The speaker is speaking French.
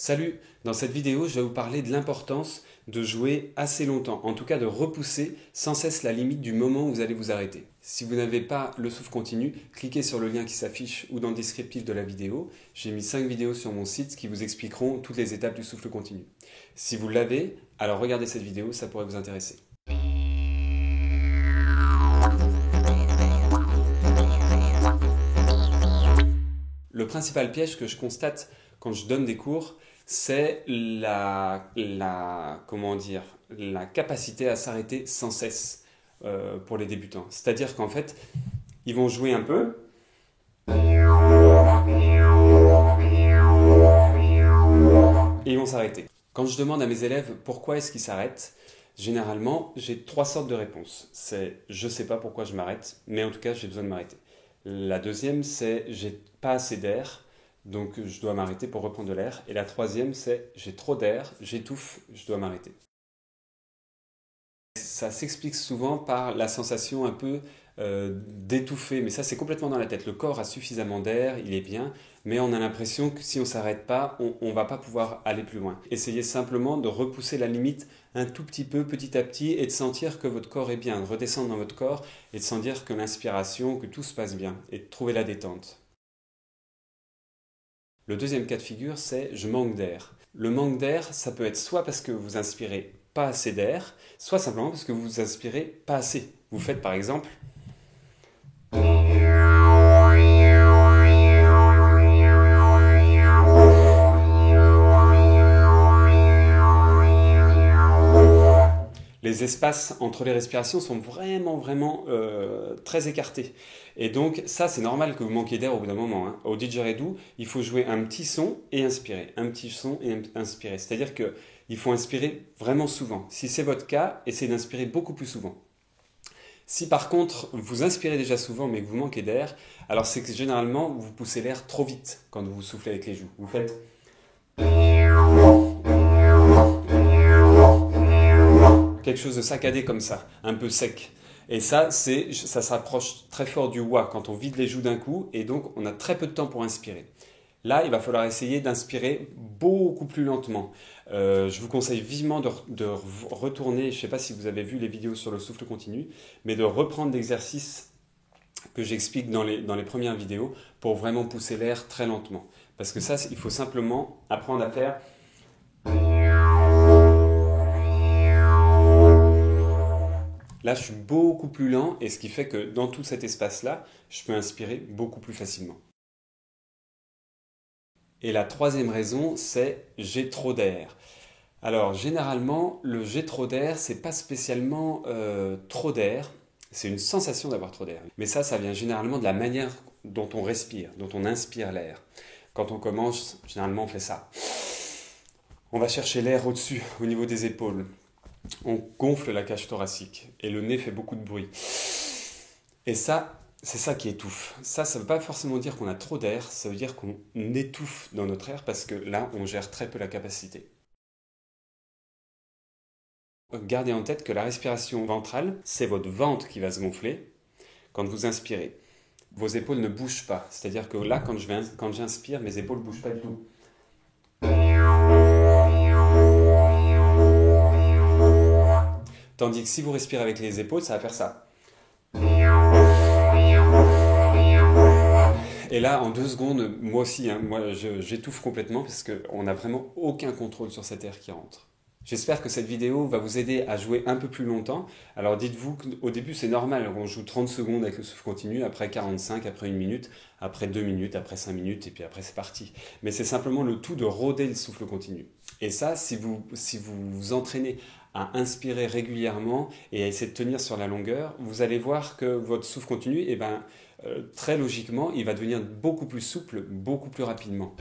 Salut! Dans cette vidéo, je vais vous parler de l'importance de jouer assez longtemps, en tout cas de repousser sans cesse la limite du moment où vous allez vous arrêter. Si vous n'avez pas le souffle continu, cliquez sur le lien qui s'affiche ou dans le descriptif de la vidéo. J'ai mis 5 vidéos sur mon site qui vous expliqueront toutes les étapes du souffle continu. Si vous l'avez, alors regardez cette vidéo, ça pourrait vous intéresser. Le principal piège que je constate quand je donne des cours, c'est la capacité à s'arrêter sans cesse pour les débutants. C'est-à-dire qu'en fait, ils vont jouer un peu et ils vont s'arrêter. Quand je demande à mes élèves pourquoi est-ce qu'ils s'arrêtent, généralement, j'ai 3 sortes de réponses. C'est « je ne sais pas pourquoi je m'arrête, mais en tout cas, j'ai besoin de m'arrêter ». La deuxième, c'est « j'ai pas assez d'air, donc je dois m'arrêter pour reprendre de l'air ». Et la troisième, c'est « j'ai trop d'air, j'étouffe, je dois m'arrêter ». Ça s'explique souvent par la sensation un peu d'étouffer, mais ça c'est complètement dans la tête. Le corps a suffisamment d'air, il est bien, mais on a l'impression que si on ne s'arrête pas, on ne va pas pouvoir aller plus loin. Essayez simplement de repousser la limite un tout petit peu, petit à petit, et de sentir que votre corps est bien, de redescendre dans votre corps, et de sentir que l'inspiration, que tout se passe bien, et de trouver la détente. Le deuxième cas de figure, c'est « je manque d'air ». Le manque d'air, ça peut être soit parce que vous inspirez pas assez d'air, soit simplement parce que vous inspirez pas assez. Vous faites par exemple les espaces entre les respirations sont vraiment très écartés. Et donc ça c'est normal que vous manquiez d'air au bout d'un moment. Hein. Au didgeridoo, il faut jouer un petit son et inspirer. Un petit son et inspirer. C'est-à-dire qu'il faut inspirer vraiment souvent. Si c'est votre cas, essayez d'inspirer beaucoup plus souvent. Si par contre vous inspirez déjà souvent mais que vous manquez d'air, alors c'est que généralement vous poussez l'air trop vite quand vous soufflez avec les joues. Vous faites quelque chose de saccadé comme ça, un peu sec. Et ça s'approche très fort du wa quand on vide les joues d'un coup et donc on a très peu de temps pour inspirer. Là, il va falloir essayer d'inspirer beaucoup plus lentement. Je vous conseille vivement de retourner, je ne sais pas si vous avez vu les vidéos sur le souffle continu, mais de reprendre l'exercice que j'explique dans les premières vidéos pour vraiment pousser l'air très lentement. Parce que ça, il faut simplement apprendre à faire. Là, je suis beaucoup plus lent et ce qui fait que dans tout cet espace-là, je peux inspirer beaucoup plus facilement. Et la troisième raison, c'est « j'ai trop d'air ». Alors, généralement, le « j'ai trop d'air », c'est pas spécialement trop d'air, c'est une sensation d'avoir trop d'air. Mais ça vient généralement de la manière dont on respire, dont on inspire l'air. Quand on commence, généralement, on fait ça. On va chercher l'air au-dessus, au niveau des épaules. On gonfle la cage thoracique et le nez fait beaucoup de bruit. Et ça, c'est ça qui étouffe. Ça ne veut pas forcément dire qu'on a trop d'air, ça veut dire qu'on étouffe dans notre air parce que là, on gère très peu la capacité. Gardez en tête que la respiration ventrale, c'est votre ventre qui va se gonfler quand vous inspirez. Vos épaules ne bougent pas. C'est-à-dire que là, quand j'inspire, mes épaules ne bougent pas du tout. Tandis que si vous respirez avec les épaules, ça va faire ça. Et là, en 2 secondes, moi aussi, j'étouffe complètement parce qu'on n'a vraiment aucun contrôle sur cet air qui rentre. J'espère que cette vidéo va vous aider à jouer un peu plus longtemps. Alors dites-vous qu'au début, c'est normal, on joue 30 secondes avec le souffle continu, après 45, après 1 minute, après 2 minutes, après 5 minutes, et puis après c'est parti. Mais c'est simplement le tout de rôder le souffle continu. Et ça, si vous vous entraînez à inspirer régulièrement et à essayer de tenir sur la longueur, vous allez voir que votre souffle continu, très logiquement, il va devenir beaucoup plus souple, beaucoup plus rapidement.